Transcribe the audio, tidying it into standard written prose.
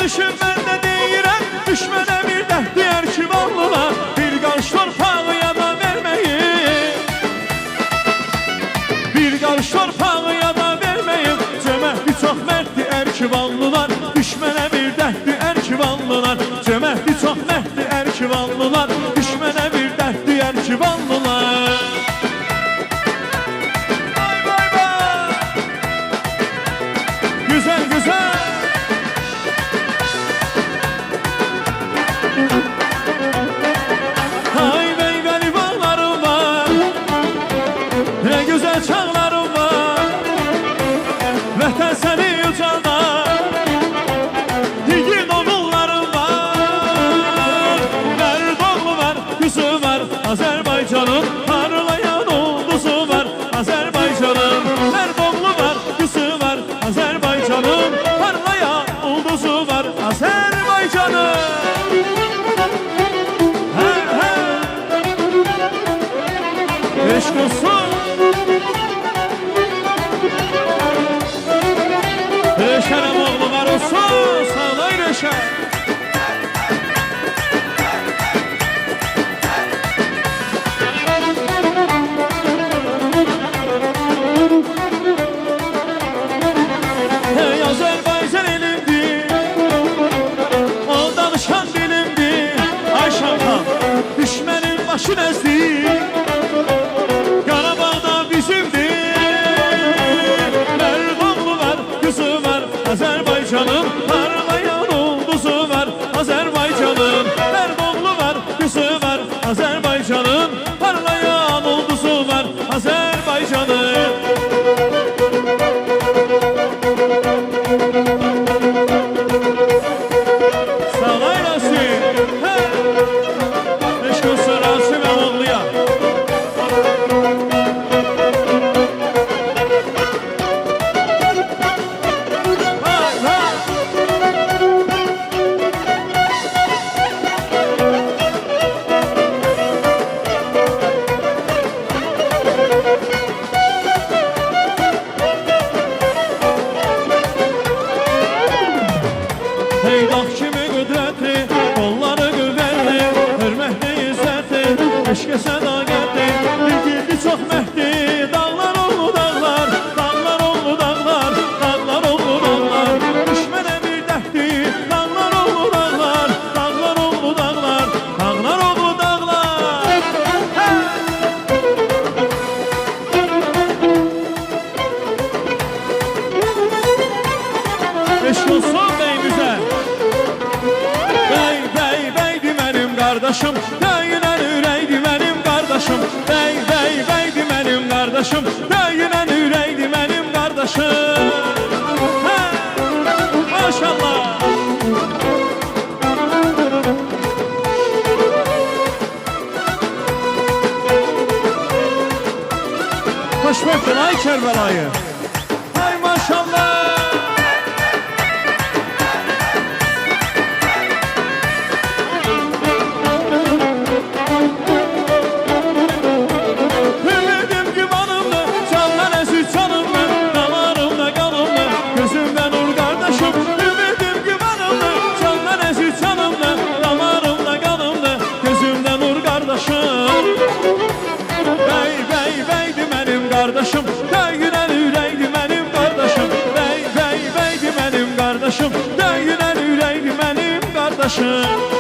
düşün ben de deyirəm, düşmənə bir dərd deyər ki vallılar, bir qarış torpağı yada verməyim, bir qarış torpağı yada verməyim. Cömərtli çox mərd deyər ki vallılar, düşmənə bir dərd deyər ki vallılar. Cömərtli çox mərd deyər ki vallılar, düşmənə bir dərd deyər ki vallılar. Güzel güzel. Hay meyveli bağlarım var, ne güzel çağlarım var. Vətən səni ucaldar, yiğit oğullarım var. Mərd oğlu var, qızı var, Azərbaycanın parlayan ulduzu var. Azərbaycanın mərd oğlu var, qızı var, Azərbaycanın parlayan ulduzu var. Azərbaycanın eşq olsun. Reşen'im oğlu var olsun, sağlay Reşen. Hey Azerbaycan elimdir, o danışan dilimdir. Ay Şam'dan düşmenin başı nezdir, Qarabağda bizimdir. Mərd oğlu var, qızı var, Azərbaycanın parlayan ulduzu var. Azərbaycanın mərd oğlu var, qızı var, Azərbaycanın parlayan ulduzu var. Azərbaycanın sağlay Rasim, eşq olsun Rasim oğluya. Hey dağ kimi qüdrətli, qolları qüvvətli, hörmətli izzətli, eşqə sədaqətli, bilgirdi çox məhdi. Dağlar oğlu dağlar, dağlar oğlu dağlar, dağlar oğlu dağlar, düşmənə bir dəhddi. Dağlar oğlu dağlar, dağlar oğlu dağlar, dağlar oğlu dağlar. Eşq olsun beyimizə. Bey, bey, beydi mənim qardaşım, döyünən ürəkdi mənim qardaşım. Bey, bey, beydi mənim qardaşım, döyünən ürəkdi mənim qardaşım. Maşallah. Xoşbəxtin ay Kərbəlayı. Ay maşallah. Bey, bey, beydi mənim qardaşım, döyünən ürəkdi mənim qardaşım. Bey, bey, beydi mənim qardaşım, döyünən ürəkdi mənim qardaşım.